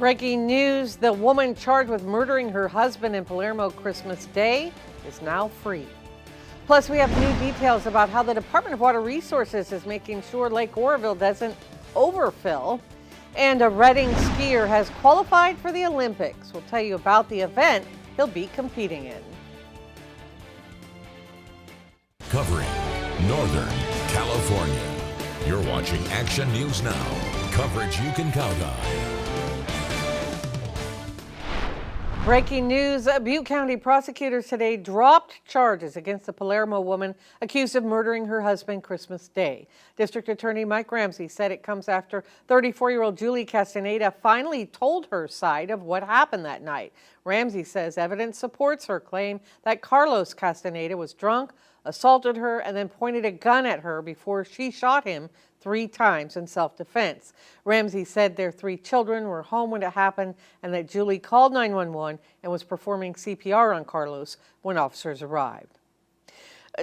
Breaking news, the woman charged with murdering her husband in Palermo Christmas Day is now free. Plus, we have new details about how the Department of Water Resources is making sure Lake Oroville doesn't overfill. And a Reading skier has qualified for the Olympics. We'll tell you about the event he'll be competing in. Covering Northern California. You're watching Action News Now. Coverage you can count on. Breaking news, Butte County prosecutors today dropped charges against the Palermo woman accused of murdering her husband Christmas Day. District Attorney Mike Ramsey said it comes after 34-year-old Julie Castaneda finally told her side of what happened that night. Ramsey says evidence supports her claim that Carlos Castaneda was drunk, assaulted her, and then pointed a gun at her before she shot him 3 times in self-defense. Ramsey said their 3 children were home when it happened and that Julie called 911 and was performing CPR on Carlos when officers arrived.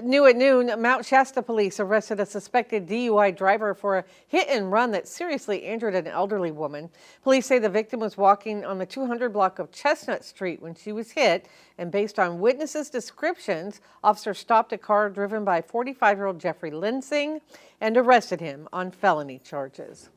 New at noon, Mount Shasta police arrested a suspected DUI driver for a hit and run that seriously injured an elderly woman. Police say the victim was walking on the 200 block of Chestnut Street when she was hit, and based on witnesses' descriptions, officers stopped a car driven by 45-year-old Jeffrey Linsing and arrested him on felony charges.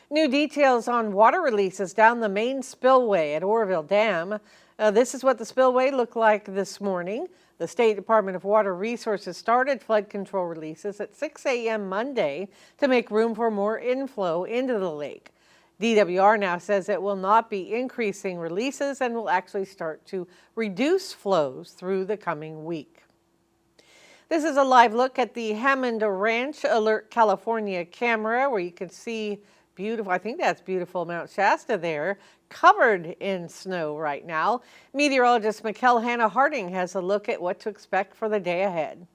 New details on water releases down the main spillway at Oroville Dam. This is what the spillway looked like this morning. The State Department of Water Resources started flood control releases at 6 a.m. Monday to make room for more inflow into the lake. DWR now says it will not be increasing releases and will actually start to reduce flows through the coming week. This is a live look at the Hammond Ranch Alert California camera where you can see beautiful, I think that's beautiful Mount Shasta there, covered in snow right now. Meteorologist Mikkel Hannah Harding has a look at what to expect for the day ahead.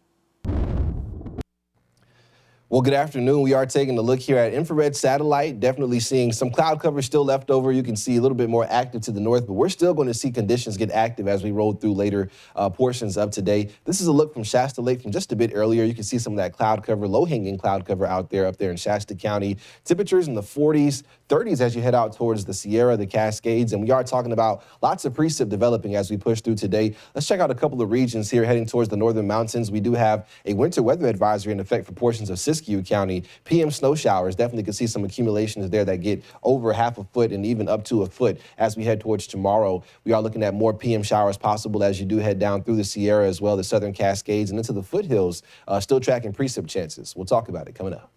Well, good afternoon. We are taking a look here at infrared satellite, definitely seeing some cloud cover still left over. You can see a little bit more active to the north, but we're still going to see conditions get active as we roll through later portions of today. This is a look from Shasta Lake from just a bit earlier. You can see some of that cloud cover, low-hanging cloud cover up there in Shasta County. Temperatures in the 40s, 30s as you head out towards the Sierra, the Cascades, and we are talking about lots of precip developing as we push through today. Let's check out a couple of regions here heading towards the northern mountains. We do have a winter weather advisory in effect for portions of Siskiyou County. PM snow showers, definitely could see some accumulations there that get over half a foot and even up to a foot as we head towards tomorrow. We are looking at more PM showers possible as you do head down through the Sierra as well, the southern Cascades and into the foothills, still tracking precip chances. We'll talk about it coming up.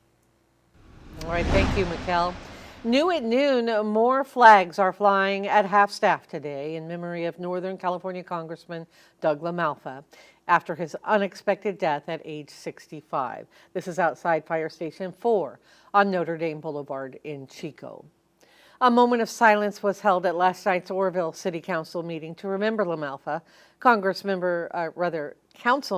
All right, thank you, Mikkel. New at noon, more flags are flying at half-staff today in memory of Northern California Congressman Doug LaMalfa after his unexpected death at age 65. This is outside Fire Station 4 on Notre Dame Boulevard in Chico. A moment of silence was held at last night's Oroville City Council meeting to remember LaMalfa. Council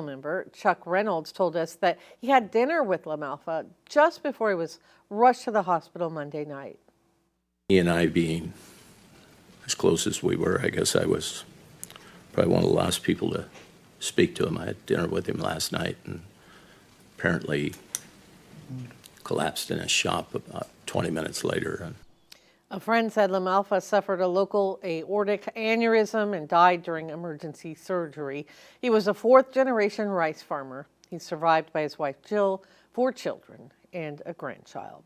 member Chuck Reynolds told us that he had dinner with LaMalfa just before he was rushed to the hospital Monday night. He and I being as close as we were, I guess I was probably one of the last people to speak to him. I had dinner with him last night and apparently collapsed in his shop about 20 minutes later. A friend said LaMalfa suffered a local aortic aneurysm and died during emergency surgery. He was a 4th-generation rice farmer. He's survived by his wife Jill, 4 children, and a grandchild.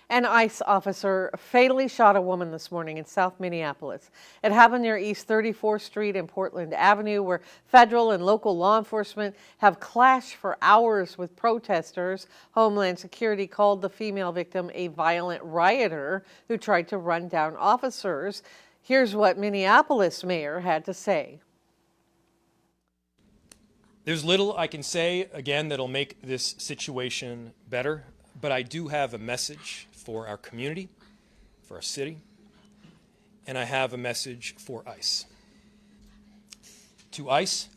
An ICE officer fatally shot a woman this morning in South Minneapolis. It happened near East 34th Street and Portland Avenue, where federal and local law enforcement have clashed for hours with protesters. Homeland Security called the female victim a violent rioter who tried to run down officers. Here's what Minneapolis mayor had to say. There's little I can say, again, that'll make this situation better, but I do have a message for our community, for our city, and I have a message for ICE. To ICE,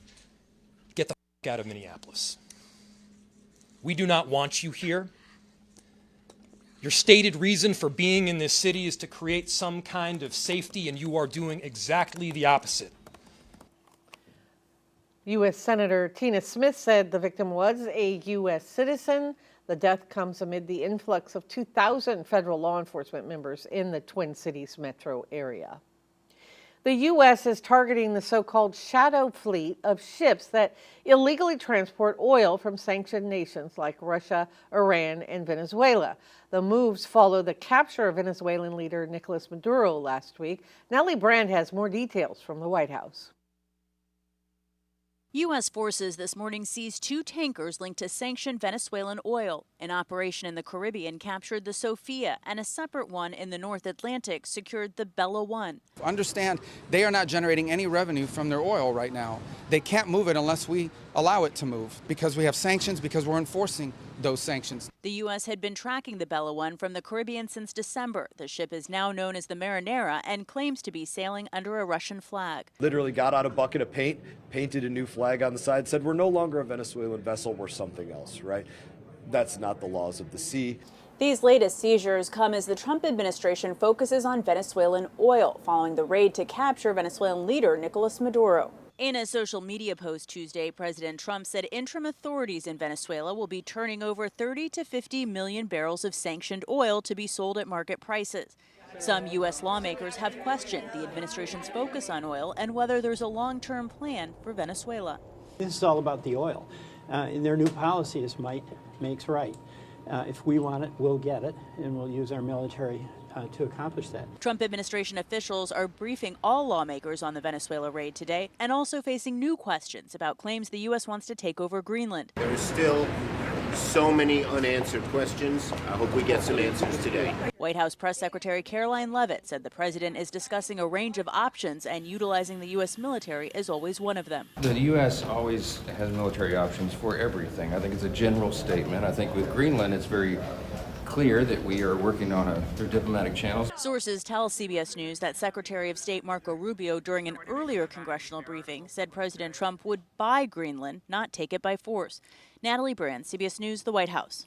get the f*** out of Minneapolis. We do not want you here. Your stated reason for being in this city is to create some kind of safety, and you are doing exactly the opposite. U.S. Senator Tina Smith said the victim was a U.S. citizen. The death comes amid the influx of 2,000 federal law enforcement members in the Twin Cities metro area. The U.S. is targeting the so-called shadow fleet of ships that illegally transport oil from sanctioned nations like Russia, Iran, and Venezuela. The moves follow the capture of Venezuelan leader Nicolas Maduro last week. Natalie Brand has more details from the White House. U.S. forces this morning seized 2 tankers linked to sanctioned Venezuelan oil. An operation in the Caribbean captured the Sophia, and a separate one in the North Atlantic secured the Bella One. Understand, they are not generating any revenue from their oil right now. They can't move it unless we allow it to move, because we have sanctions, because we're enforcing those sanctions. The U.S. had been tracking the Bella One from the Caribbean since December. The ship is now known as the Marinera and claims to be sailing under a Russian flag. Literally got out a bucket of paint, painted a new flag on the side, said we're no longer a Venezuelan vessel, we're something else, right? That's not the laws of the sea. These latest seizures come as the Trump administration focuses on Venezuelan oil following the raid to capture Venezuelan leader Nicolas Maduro. In a social media post Tuesday, President Trump said interim authorities in Venezuela will be turning over 30 to 50 million barrels of sanctioned oil to be sold at market prices. Some U.S. lawmakers have questioned the administration's focus on oil and whether there's a long-term plan for Venezuela. This is all about the oil. And their new policy is might makes right. If we want it, we'll get it, and we'll use our military to accomplish that. Trump administration officials are briefing all lawmakers on the Venezuela raid today and also facing new questions about claims the U.S. wants to take over Greenland. There is still so many unanswered questions. I hope we get some answers today. White House Press Secretary Caroline Leavitt said the president is discussing a range of options and utilizing the U.S. military is always one of them. The U.S. always has military options for everything. I think it's a general statement. I think with Greenland, it's very clear that we are working on through diplomatic channels. Sources tell CBS News that Secretary of State Marco Rubio, during an earlier congressional briefing, said President Trump would buy Greenland, not take it by force. Natalie Brand, CBS News, the White House.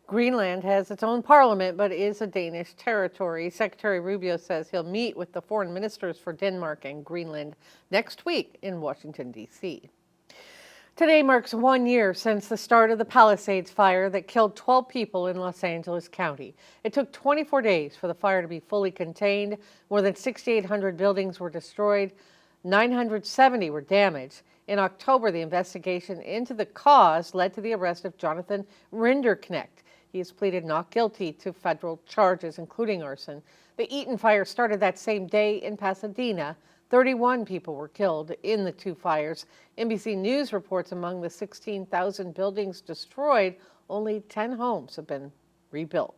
Greenland has its own parliament, but is a Danish territory. Secretary Rubio says he'll meet with the foreign ministers for Denmark and Greenland next week in Washington, D.C. Today marks 1 year since the start of the Palisades fire that killed 12 people in Los Angeles County. It took 24 days for the fire to be fully contained. More than 6,800 buildings were destroyed. 970 were damaged. In October, the investigation into the cause led to the arrest of Jonathan Rinderknecht. He has pleaded not guilty to federal charges, including arson. The Eaton fire started that same day in Pasadena. 31 people were killed in the 2 fires. NBC News reports among the 16,000 buildings destroyed, only 10 homes have been rebuilt.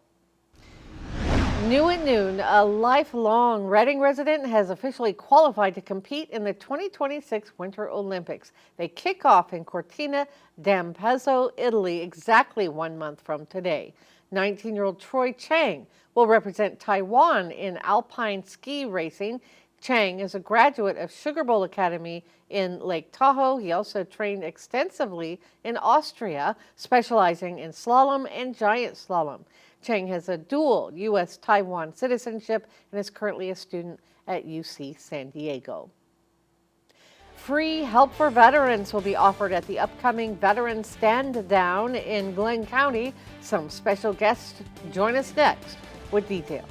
New at noon, a lifelong Reading resident has officially qualified to compete in the 2026 Winter Olympics. They kick off in Cortina d'Ampezzo, Italy, exactly 1 month from today. 19-year-old Troy Chang will represent Taiwan in alpine ski racing. Chang is a graduate of Sugar Bowl Academy in Lake Tahoe. He also trained extensively in Austria, specializing in slalom and giant slalom. Chang has a dual U.S.-Taiwan citizenship and is currently a student at UC San Diego. Free help for veterans will be offered at the upcoming Veterans Stand Down in Glenn County. Some special guests join us next with details.